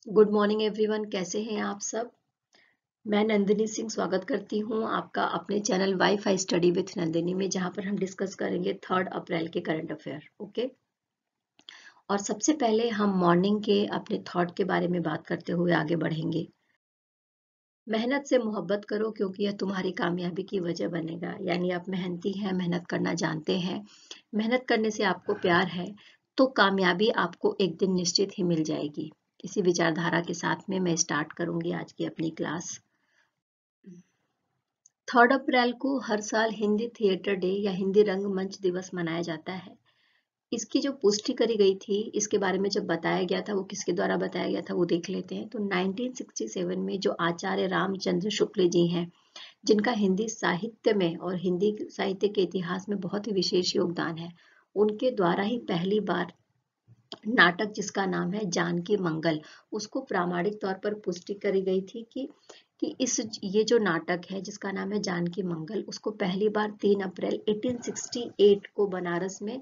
Good morning everyone, कैसे हैं आप सब। मैं नंदिनी सिंह स्वागत करती हूं आपका अपने channel wifi study with Nandini में, जहां पर हम डिस्कस करेंगे 3 अप्रैल के करंट अफेयर। ओके। और सबसे पहले हम मॉर्निंग के अपने थॉट के बारे में बात करते हुए आगे बढ़ेंगे। मेहनत से मोहब्बत करो क्योंकि यह तुम्हारी कामयाबी की वजह बनेगा। यानी आप मेहनती हैं, मेहनत करना जानते हैं, मेहनत करने से आपको प्यार है, तो कामयाबी आपको एक दिन निश्चित ही मिल जाएगी। इसी विचारधारा के साथ में मैं स्टार्ट करूंगी आज की अपनी क्लास। 3 अप्रैल को हर साल हिंदी थिएटर डे या हिंदी रंगमंच दिवस मनाया जाता है। इसकी जो पुष्टि करी गई थी, इसके बारे में जब बताया गया था, वो किसके द्वारा बताया गया था वो देख लेते हैं। तो 1967 में जो आचार्य रामचंद्र शुक्ल जी हैं, जिनका हिंदी साहित्य में और हिंदी साहित्य के इतिहास में बहुत ही विशेष योगदान है, उनके द्वारा ही पहली बार नाटक जिसका नाम है जानकी मंगल, उसको प्रामाणिक तौर पर पुष्टि करी गई थी कि ये जो नाटक है जिसका नाम है जानकी मंगल, उसको पहली बार 3 अप्रैल 1868 को बनारस में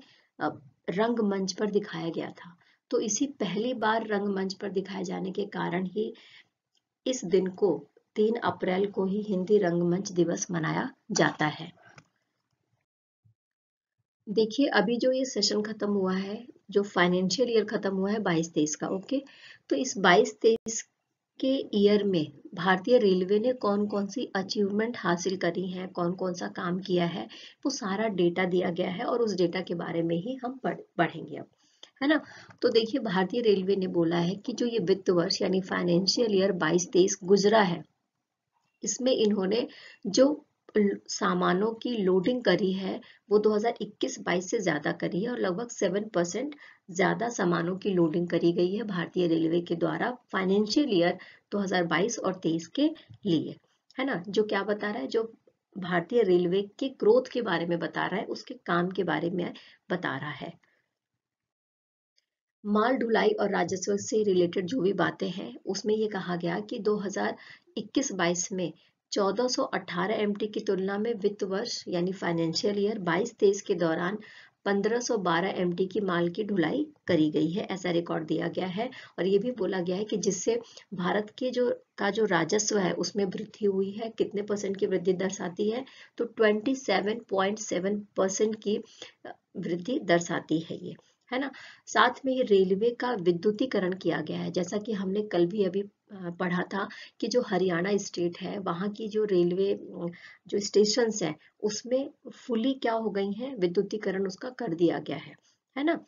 रंगमंच पर दिखाया गया था। तो इसी पहली बार रंगमंच पर दिखाए जाने के कारण ही इस दिन को 3 अप्रैल को ही हिंदी रंगमंच दिवस मनाया जाता है। देखिए, अभी जो ये सेशन खत्म हुआ है, जो फाइनेंशियल ईयर खत्म हुआ है 22-23 का। ओके। तो इस 22-23 के ईयर में भारतीय रेलवे ने कौन कौन सी अचीवमेंट हासिल करी है, कौन कौन सा काम किया है, वो सारा डेटा दिया गया है और उस डेटा के बारे में ही हम पढ़ेंगे अब, है ना। तो देखिए, भारतीय रेलवे ने बोला है कि जो ये वित्त वर्ष यानी फाइनेंशियल ईयर 22-23 गुजरा है, इसमें इन्होंने जो सामानों की लोडिंग करी है वो 2021-22 से ज्यादा करी है, और लगभग 7% ज्यादा सामानों की लोडिंग करी गई है भारतीय रेलवे के द्वारा फाइनेंशियल ईयर 2022 और 23 के लिए, है ना। जो क्या बता रहा है, जो भारतीय रेलवे के ग्रोथ के बारे में बता रहा है, उसके काम के बारे में बता रहा है। माल ढुलाई और राजस्व से रिलेटेड जो भी बातें हैं, उसमें ये कहा गया कि 2021-22 में 1418 एमटी की तुलना में वित्त वर्ष यानी फाइनेंशियल ईयर 22-23 के दौरान 1512 एमटी की माल की ढुलाई करी गई है, ऐसा रिकॉर्ड दिया गया है। और ये भी बोला गया है कि जिससे भारत के जो राजस्व है उसमें वृद्धि हुई है। कितने परसेंट की वृद्धि दर्शाती है, तो 27.7% की वृद्धि दर्शाती है ये, है ना। साथ में ये रेलवे का विद्युतीकरण किया गया है, जैसा कि हमने कल भी अभी पढ़ा था कि जो हरियाणा स्टेट है, वहाँ की जो रेलवे जो स्टेशंस हैं, उसमें फुली क्या हो गई हैं, विद्युतीकरण उसका कर दिया गया है ना।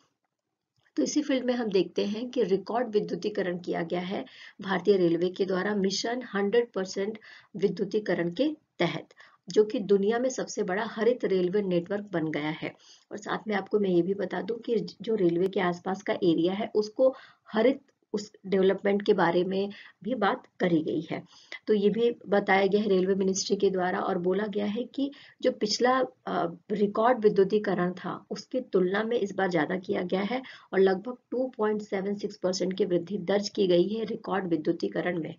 तो इसी फील्ड में हम देखते हैं कि रिकॉर्ड विद्युतीकरण किया गया है भारतीय रेलवे के द्वारा मिशन 100% विद्युतीकरण के तहत, जो कि दुनिया में सबसे बड़ा हरित रेलवे नेटवर्क बन गया है। और साथ में आपको मैं ये भी बता दूं कि जो रेलवे के आसपास का एरिया है, उसको हरित उस डेवलपमेंट के बारे में भी बात करी गई है। तो ये भी बताया गया है रेलवे मिनिस्ट्री के द्वारा, और बोला गया है कि जो पिछला रिकॉर्ड विद्युतीकरण था, उसकी तुलना में इस बार ज्यादा किया गया है, और लगभग 2.76% की वृद्धि दर्ज की गई है रिकॉर्ड विद्युतीकरण में।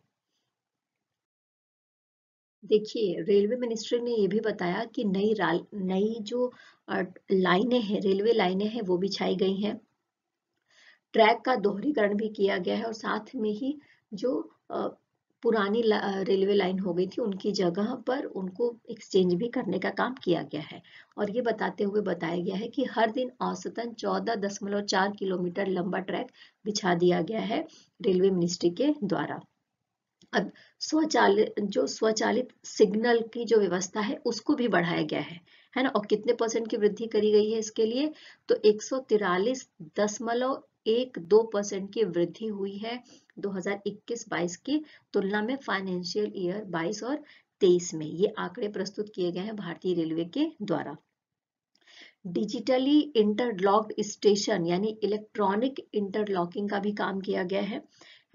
देखिए, रेलवे मिनिस्ट्री ने ये भी बताया कि नई जो लाइनें हैं, रेलवे लाइनें हैं, वो बिछाई गई हैं, ट्रैक का दोहरीकरण भी किया गया है, और साथ में ही जो पुरानी रेलवे लाइन हो गई थी, उनकी जगह पर उनको एक्सचेंज भी करने का काम किया गया है। और ये बताते हुए बताया गया है कि हर दिन औसतन 14.4 किलोमीटर लंबा ट्रैक बिछा दिया गया है रेलवे मिनिस्ट्री के द्वारा। अब स्वचालित सिग्नल की जो व्यवस्था है, उसको भी बढ़ाया गया है ना। और कितने परसेंट की वृद्धि करी गई है इसके लिए, तो 143.12% की वृद्धि हुई है 2021-22 की तुलना में फाइनेंशियल ईयर 22 और 23 में। ये आंकड़े प्रस्तुत किए गए हैं भारतीय रेलवे के द्वारा। डिजिटली इंटरलॉक्ड स्टेशन यानी इलेक्ट्रॉनिक इंटरलॉकिंग का भी काम किया गया है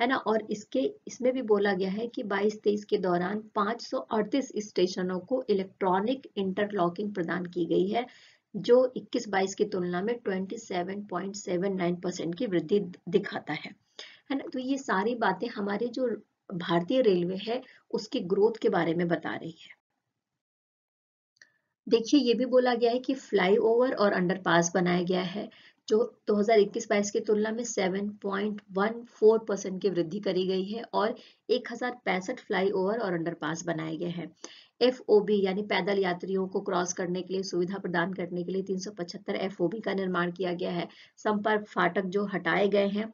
ना। और इसमें भी बोला गया है कि 22-23 के दौरान 538 स्टेशनों को इलेक्ट्रॉनिक इंटरलॉकिंग प्रदान की गई है, जो 21-22 की तुलना में 27.79% की वृद्धि दिखाता है ना। तो ये सारी बातें हमारे जो भारतीय रेलवे है, उसकी ग्रोथ के बारे में बता रही है। देखिए, ये भी बोला गया है कि फ्लाईओवर और अंडरपास बनाया गया है, जो 2021-22 की तुलना में 7.14% की वृद्धि करी गई है और 1065 फ्लाईओवर और अंडरपास बनाए गए हैं। FOB यानी पैदल यात्रियों को क्रॉस करने के लिए सुविधा प्रदान करने के लिए 375 FOB का निर्माण किया गया है। संपर्क फाटक जो हटाए गए हैं,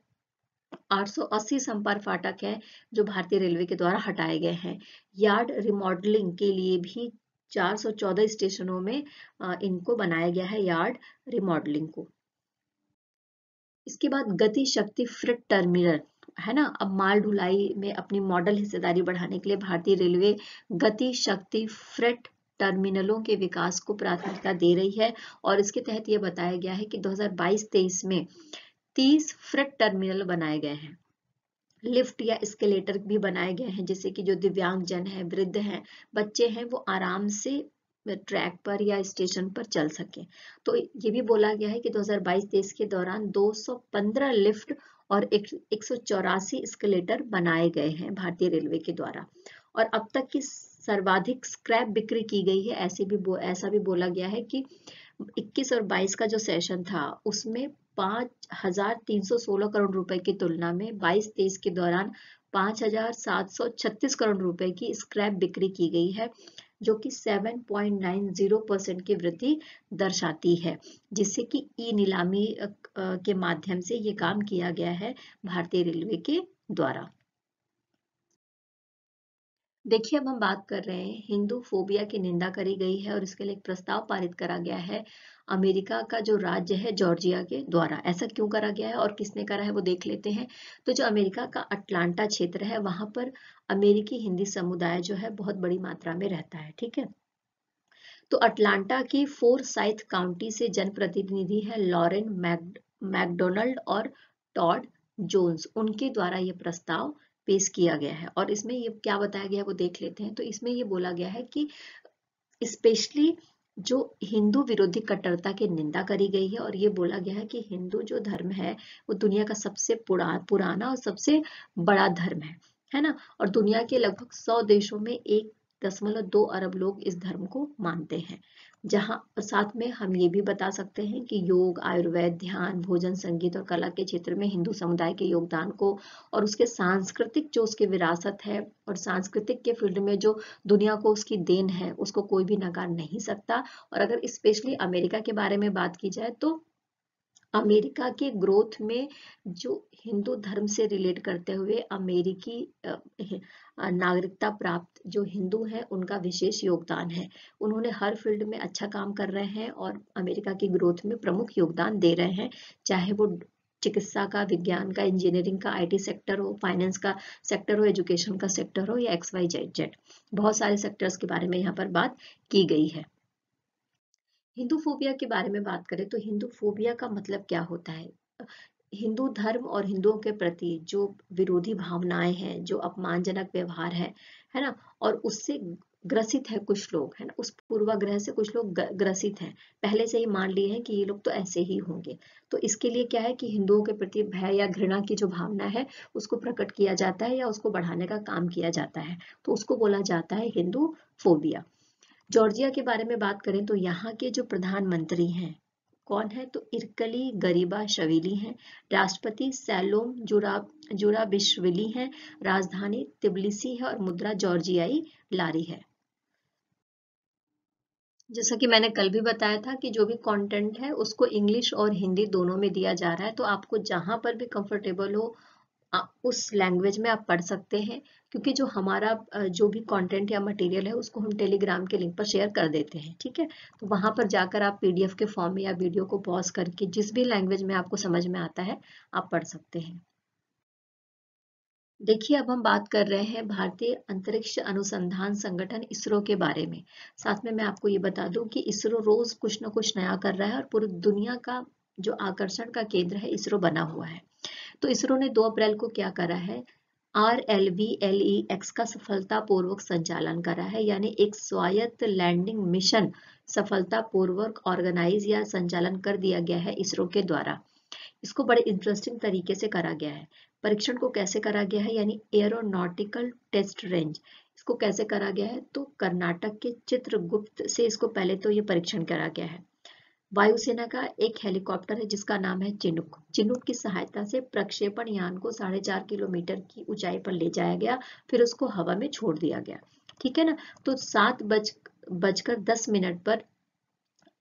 880 संपर्क फाटक है जो भारतीय रेलवे के द्वारा हटाए गए हैं। यार्ड रिमॉडलिंग के लिए भी 414 स्टेशनों में इनको बनाया गया है, यार्ड रिमॉडलिंग को। इसके बाद गति शक्ति फ्रेट टर्मिनल है ना। अब माल ढुलाई में अपनी मॉडल हिस्सेदारी बढ़ाने के लिए भारतीय रेलवे गति शक्ति फ्रेट टर्मिनलों के विकास को प्राथमिकता दे रही है और इसके तहत यह बताया गया है कि 2022-23 में 30 फ्रेट टर्मिनल बनाए गए हैं। लिफ्ट या एस्केलेटर भी बनाए गए हैं जिससे कि जो दिव्यांग जन है, वृद्ध हैं, बच्चे हैं, वो आराम से ट्रैक पर या स्टेशन पर चल सके। तो ये भी बोला गया है कि 2022-23 के दौरान 215 लिफ्ट और 184 एस्केलेटर बनाए गए हैं भारतीय रेलवे के द्वारा। और अब तक की सर्वाधिक स्क्रैप बिक्री की गई है, ऐसा भी बोला गया है कि 21 और 22 का जो सेशन था उसमें 5,316 करोड़ रुपए की तुलना में 22-23 के दौरान 5,736 करोड़ रुपए की स्क्रैप बिक्री की गई है, जो कि 7.90% की वृद्धि दर्शाती है, जिससे कि ई नीलामी के माध्यम से ये काम किया गया है भारतीय रेलवे के द्वारा। देखिए, अब हम बात कर रहे हैं हिंदू फोबिया की निंदा करी गई है और इसके लिए एक प्रस्ताव पारित करा गया है अमेरिका का जो राज्य है जॉर्जिया के द्वारा। ऐसा क्यों करा गया है और किसने करा है वो देख लेते हैं। तो जो अमेरिका का अटलांटा क्षेत्र है वहां पर अमेरिकी हिंदी समुदाय जो है बहुत बड़ी मात्रा में रहता है, ठीक है। तो अटलांटा की फोरसाइथ काउंटी से जनप्रतिनिधि है लॉरेन मैकडोनल्ड और टॉड जोन्स, उनके द्वारा ये प्रस्ताव पेश किया गया है। और इसमें ये क्या बताया गया है वो देख लेते हैं। तो इसमें ये बोला गया है कि स्पेशली जो हिंदू विरोधी कट्टरता की निंदा करी गई है और ये बोला गया है कि हिंदू जो धर्म है वो दुनिया का सबसे पुराना और सबसे बड़ा धर्म है ना। और दुनिया के लगभग 100 देशों में 1.2 अरब लोग इस धर्म को मानते हैं। जहां साथ में हम ये भी बता सकते हैं कि योग, आयुर्वेद, ध्यान, भोजन, संगीत और कला के क्षेत्र में हिंदू समुदाय के योगदान को और उसके सांस्कृतिक जो उसकी विरासत है और सांस्कृतिक के फील्ड में जो दुनिया को उसकी देन है उसको कोई भी नकार नहीं सकता। और अगर स्पेशली अमेरिका के बारे में बात की जाए तो अमेरिका के ग्रोथ में जो हिंदू धर्म से रिलेट करते हुए अमेरिकी नागरिकता प्राप्त जो हिंदू हैं उनका विशेष योगदान है। उन्होंने हर फील्ड में अच्छा काम कर रहे हैं और अमेरिका की ग्रोथ में प्रमुख योगदान दे रहे हैं, चाहे वो चिकित्सा का, विज्ञान का, इंजीनियरिंग का, IT सेक्टर हो, फाइनेंस का सेक्टर हो, एजुकेशन का सेक्टर हो या XYZ। बहुत सारे सेक्टर्स के बारे में यहाँ पर बात की गई है। हिंदू फोबिया के बारे में बात करें तो हिंदू फोबिया का मतलब क्या होता है। हिंदू धर्म और हिंदुओं के प्रति जो विरोधी भावनाएं हैं, जो अपमानजनक व्यवहार है ना, और उससे ग्रसित है कुछ लोग, है ना, उस पूर्वाग्रह से कुछ लोग ग्रसित हैं, पहले से ही मान लिए हैं कि ये लोग तो ऐसे ही होंगे। तो इसके लिए क्या है कि हिंदुओं के प्रति भय या घृणा की जो भावना है उसको प्रकट किया जाता है या उसको बढ़ाने का काम किया जाता है, तो उसको बोला जाता है हिंदू फोबिया। जॉर्जिया के बारे में बात करें तो यहाँ के जो प्रधानमंत्री हैं कौन है, तो इरकली गरीबाशविली हैं। राष्ट्रपति सैलोम जुराबिशविली हैं। राजधानी तिब्लिसी है और मुद्रा जॉर्जियाई लारी है। जैसा कि मैंने कल भी बताया था कि जो भी कंटेंट है उसको इंग्लिश और हिंदी दोनों में दिया जा रहा है, तो आपको जहां पर भी कंफर्टेबल हो उस लैंग्वेज में आप पढ़ सकते हैं, क्योंकि जो हमारा जो भी कंटेंट या मटेरियल है उसको हम टेलीग्राम के लिंक पर शेयर कर देते हैं, ठीक है। तो वहां पर जाकर आप PDF के फॉर्म में या वीडियो को पॉज करके जिस भी लैंग्वेज में आपको समझ में आता है आप पढ़ सकते हैं। देखिए, अब हम बात कर रहे हैं भारतीय अंतरिक्ष अनुसंधान संगठन इसरो के बारे में। साथ में मैं आपको ये बता दूं कि इसरो रोज कुछ ना कुछ नया कर रहा है और पूरी दुनिया का जो आकर्षण का केंद्र है इसरो बना हुआ है। तो इसरो ने 2 अप्रैल को क्या करा है, RLVLEX का सफलतापूर्वक संचालन करा है, यानी एक स्वायत्त लैंडिंग मिशन सफलतापूर्वक ऑर्गेनाइज या संचालन कर दिया गया है इसरो के द्वारा। इसको बड़े इंटरेस्टिंग तरीके से करा गया है। परीक्षण को कैसे करा गया है, यानी एरोनॉटिकल टेस्ट रेंज, इसको कैसे करा गया है, तो कर्नाटक के चित्रगुप्त से इसको पहले तो ये परीक्षण करा गया है। वायुसेना का एक हेलीकॉप्टर है जिसका नाम है चिनूक। चिनूक की सहायता से प्रक्षेपण यान को 4.5 किलोमीटर की ऊंचाई पर ले जाया गया, फिर उसको हवा में छोड़ दिया गया। ठीक है ना। तो 7:10 पर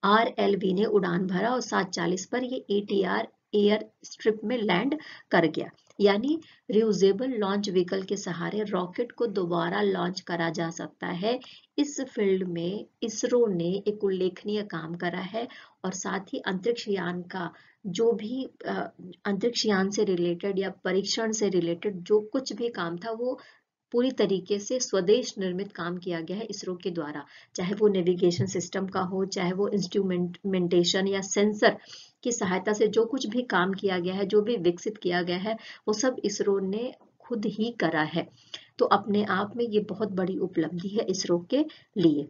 RLV ने उड़ान भरा और 7:40 पर ये ATR एयर स्ट्रिप में लैंड कर गया। यानी रियूजेबल लॉन्च व्हीकल के सहारे रॉकेट को दोबारा लॉन्च करा जा सकता है। इस फील्ड में इसरो ने एक उल्लेखनीय काम करा है, और साथ ही अंतरिक्ष यान का जो भी अंतरिक्ष यान से रिलेटेड या परीक्षण से रिलेटेड जो कुछ भी काम था, वो पूरी तरीके से स्वदेश निर्मित काम किया गया है इसरो के द्वारा। चाहे वो नेविगेशन सिस्टम का हो, चाहे वो इंस्ट्रूमेंटेशन या सेंसर की सहायता से जो कुछ भी काम किया गया है, जो भी विकसित किया गया है, वो सब इसरो ने खुद ही करा है। तो अपने आप में ये बहुत बड़ी उपलब्धि है इसरो के लिए।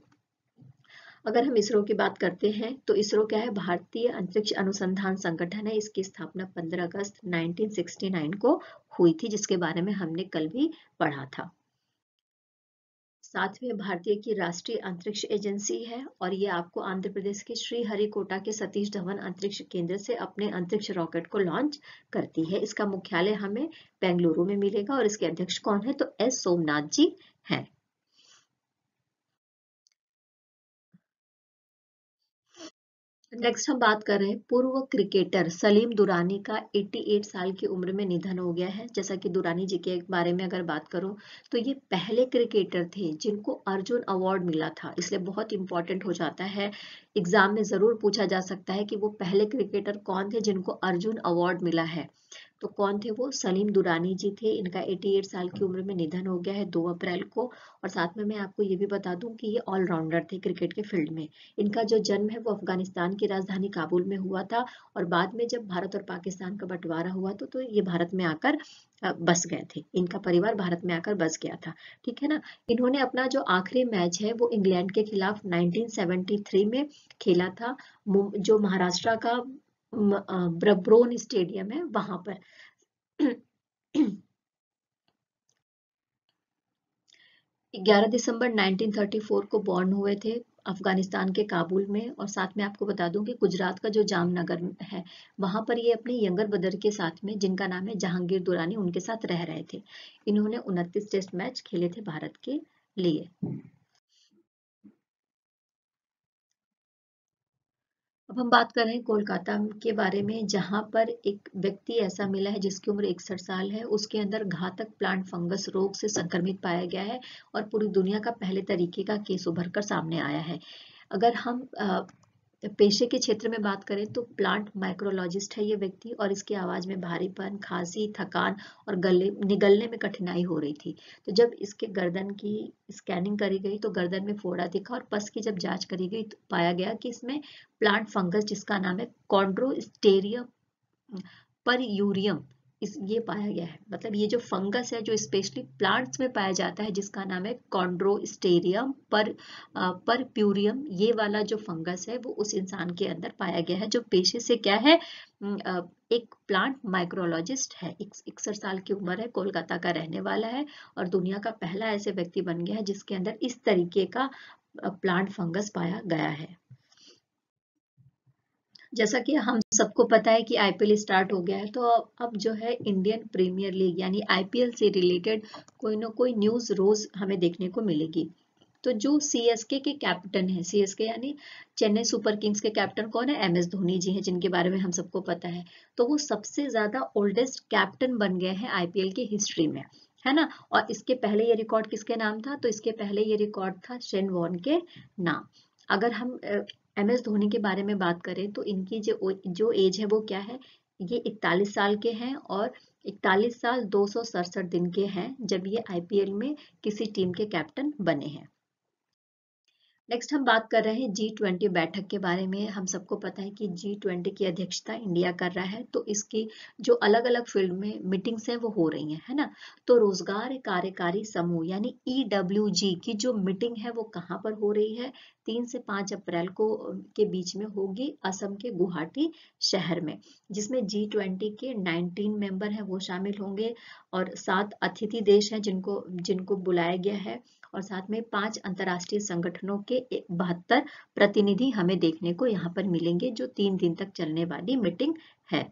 अगर हम इसरो की बात करते हैं तो इसरो क्या है, भारतीय अंतरिक्ष अनुसंधान संगठन है। इसकी स्थापना 15 अगस्त 1969 को हुई थी, जिसके बारे में हमने कल भी पढ़ा था। साथ में भारतीय की राष्ट्रीय अंतरिक्ष एजेंसी है, और ये आपको आंध्र प्रदेश के श्रीहरिकोटा के सतीश धवन अंतरिक्ष केंद्र से अपने अंतरिक्ष रॉकेट को लॉन्च करती है। इसका मुख्यालय हमें बेंगलुरु में मिलेगा, और इसके अध्यक्ष कौन है, तो एस सोमनाथ जी हैं। नेक्स्ट हम बात कर रहे हैं पूर्व क्रिकेटर सलीम दुरानी का 88 साल की उम्र में निधन हो गया है। जैसा कि दुरानी जी के बारे में अगर बात करूं तो ये पहले क्रिकेटर थे जिनको अर्जुन अवार्ड मिला था, इसलिए बहुत इंपॉर्टेंट हो जाता है। एग्जाम में जरूर पूछा जा सकता है कि वो पहले क्रिकेटर कौन थे जिनको अर्जुन अवार्ड मिला है। तो कौन थे वो, सलीम दुरानी जी थे। इनका 88 साल की उम्र में निधन हो गया है 2 अप्रैल को। और साथ में मैं आपको ये भी बता दूं कि ये ऑलराउंडर थे क्रिकेट के फील्ड में। इनका जो जन्म है वो अफगानिस्तान की राजधानी काबुल में हुआ था, और बाद में जब भारत और पाकिस्तान का बंटवारा हुआ तो ये भारत में आकर बस गए थे। इनका परिवार भारत में आकर बस गया था। ठीक है ना। इन्होंने अपना जो आखिरी मैच है वो इंग्लैंड के खिलाफ 1973 में खेला था, जो महाराष्ट्र का ब्रब्रोन स्टेडियम है वहां पर। 11 दिसंबर 1934 को बॉर्न हुए थे अफगानिस्तान के काबुल में। और साथ में आपको बता दूं कि गुजरात का जो जामनगर है वहां पर ये अपने यंगर ब्रदर के साथ में, जिनका नाम है जहांगीर दुरानी, उनके साथ रह रहे थे। इन्होंने 29 टेस्ट मैच खेले थे भारत के लिए। अब हम बात कर रहे हैं कोलकाता के बारे में, जहां पर एक व्यक्ति ऐसा मिला है जिसकी उम्र 61 साल है। उसके अंदर घातक प्लांट फंगस रोग से संक्रमित पाया गया है, और पूरी दुनिया का पहले तरीके का केस उभर कर सामने आया है। अगर हम पेशे के क्षेत्र में बात करें तो प्लांट माइक्रोलॉजिस्ट है ये व्यक्ति, और इसकी आवाज में भारीपन, खांसी, थकान और गले निगलने में कठिनाई हो रही थी। तो जब इसके गर्दन की स्कैनिंग करी गई तो गर्दन में फोड़ा दिखा, और पस की जब जांच करी गई तो पाया गया कि इसमें प्लांट फंगस जिसका नाम है कॉन्ड्रोस्टेरियम पर यूरियम, इस ये पाया गया है। मतलब ये जो फंगस है जो स्पेशली प्लांट्स में पाया जाता है, जिसका नाम है कॉन्ड्रोस्टेरियम पर प्यूरियम, ये वाला जो फंगस है वो उस इंसान के अंदर पाया गया है, जो पेशे से क्या है, एक प्लांट माइक्रोलॉजिस्ट है। 61 साल की उम्र है, कोलकाता का रहने वाला है, और दुनिया का पहला ऐसे व्यक्ति बन गया है जिसके अंदर इस तरीके का प्लांट फंगस पाया गया है। जैसा कि हम सबको पता है कि आईपीएल स्टार्ट हो गया है, तो अब जो है इंडियन प्रीमियर लीग यानी आईपीएल से रिलेटेड कोई ना कोई न्यूज रोज हमें देखने को मिलेगी। तो जो सीएसके के कैप्टन है, सीएसके यानी चेन्नई सुपर किंग्स के कैप्टन कौन है, एमएस धोनी जी हैं, जिनके बारे में हम सबको पता है। तो वो सबसे ज्यादा ओल्डेस्ट कैप्टन बन गए हैं आईपीएल की हिस्ट्री में, है ना। और इसके पहले ये रिकॉर्ड किसके नाम था, तो इसके पहले ये रिकॉर्ड था शेन वॉर्न के नाम। अगर हम एमएस धोनी के बारे में बात करें तो इनकी जो एज है वो क्या है, ये 41 साल के हैं, और 41 साल 267 दिन के हैं जब ये आईपीएल में किसी टीम के कैप्टन बने हैं। नेक्स्ट हम बात कर रहे हैं G20 बैठक के बारे में। हम सबको पता है कि G20 की अध्यक्षता इंडिया कर रहा है, तो इसकी जो अलग अलग फील्ड में मीटिंग्स हैं वो हो रही हैं, है ना। तो रोजगार कार्यकारी समूह यानी EWG की जो मीटिंग है वो कहाँ पर हो रही है, 3 से 5 अप्रैल को के बीच में होगी असम के गुवाहाटी शहर में, जिसमें G20 के 19 मेंबर हैं वो शामिल होंगे और 7 अतिथि देश हैं जिनको जिनको बुलाया गया है, और साथ में 5 अंतर्राष्ट्रीय संगठनों के 72 प्रतिनिधि हमें देखने को यहाँ पर मिलेंगे, जो 3 दिन तक चलने वाली मीटिंग है।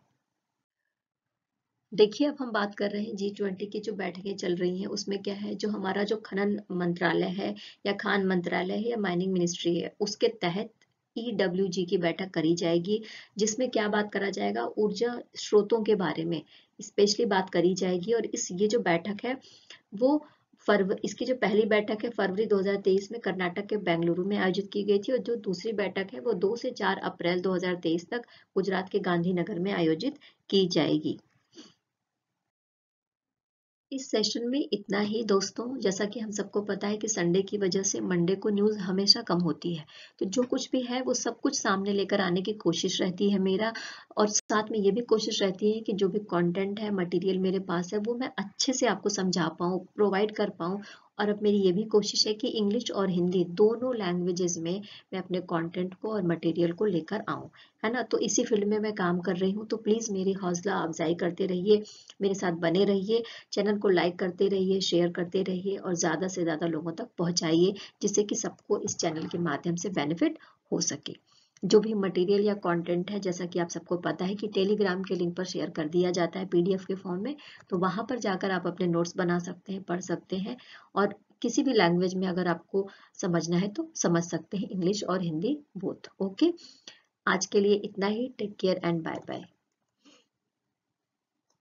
देखिए, अब हम बात कर रहे हैं G20 की जो बैठकें चल रही हैं उसमें क्या है, जो हमारा जो खनन मंत्रालय है या खान मंत्रालय है या माइनिंग मिनिस्ट्री है, उसके तहत EWG की बैठक करी जाएगी, जिसमें क्या बात करा जाएगा, ऊर्जा स्रोतों के बारे में स्पेशली बात करी जाएगी। और ये जो बैठक है वो इसकी जो पहली बैठक है फरवरी 2023 में कर्नाटक के बेंगलुरु में आयोजित की गई थी, और जो दूसरी बैठक है वो 2 से 4 अप्रैल 2023 तक गुजरात के गांधीनगर में आयोजित की जाएगी। इस सेशन में इतना ही दोस्तों। जैसा कि हम सबको पता है कि संडे की वजह से मंडे को न्यूज़ हमेशा कम होती है, तो जो कुछ भी है वो सब कुछ सामने लेकर आने की कोशिश रहती है मेरा, और साथ में ये भी कोशिश रहती है कि जो भी कंटेंट है, मटेरियल मेरे पास है, वो मैं अच्छे से आपको समझा पाऊँ, प्रोवाइड कर पाऊँ। और अब मेरी ये भी कोशिश है कि इंग्लिश और हिंदी दोनों लैंग्वेजेस में मैं अपने कंटेंट को और मटेरियल को लेकर आऊँ, है ना। तो इसी फील्ड में मैं काम कर रही हूँ, तो प्लीज़ मेरी हौसला अफजाई करते रहिए, मेरे साथ बने रहिए, चैनल को लाइक करते रहिए, शेयर करते रहिए और ज़्यादा से ज़्यादा लोगों तक पहुँचाइए, जिससे कि सबको इस चैनल के माध्यम से बेनिफिट हो सके। जो भी मटेरियल या कंटेंट है, जैसा कि आप सबको पता है कि टेलीग्राम के लिंक पर शेयर कर दिया जाता है PDF के फॉर्म में, तो वहाँ पर जाकर आप अपने नोट्स बना सकते हैं, पढ़ सकते हैं, और किसी भी लैंग्वेज में अगर आपको समझना है तो समझ सकते हैं, इंग्लिश और हिंदी बोथ। ओके, आज के लिए इतना ही। Take care and bye bye.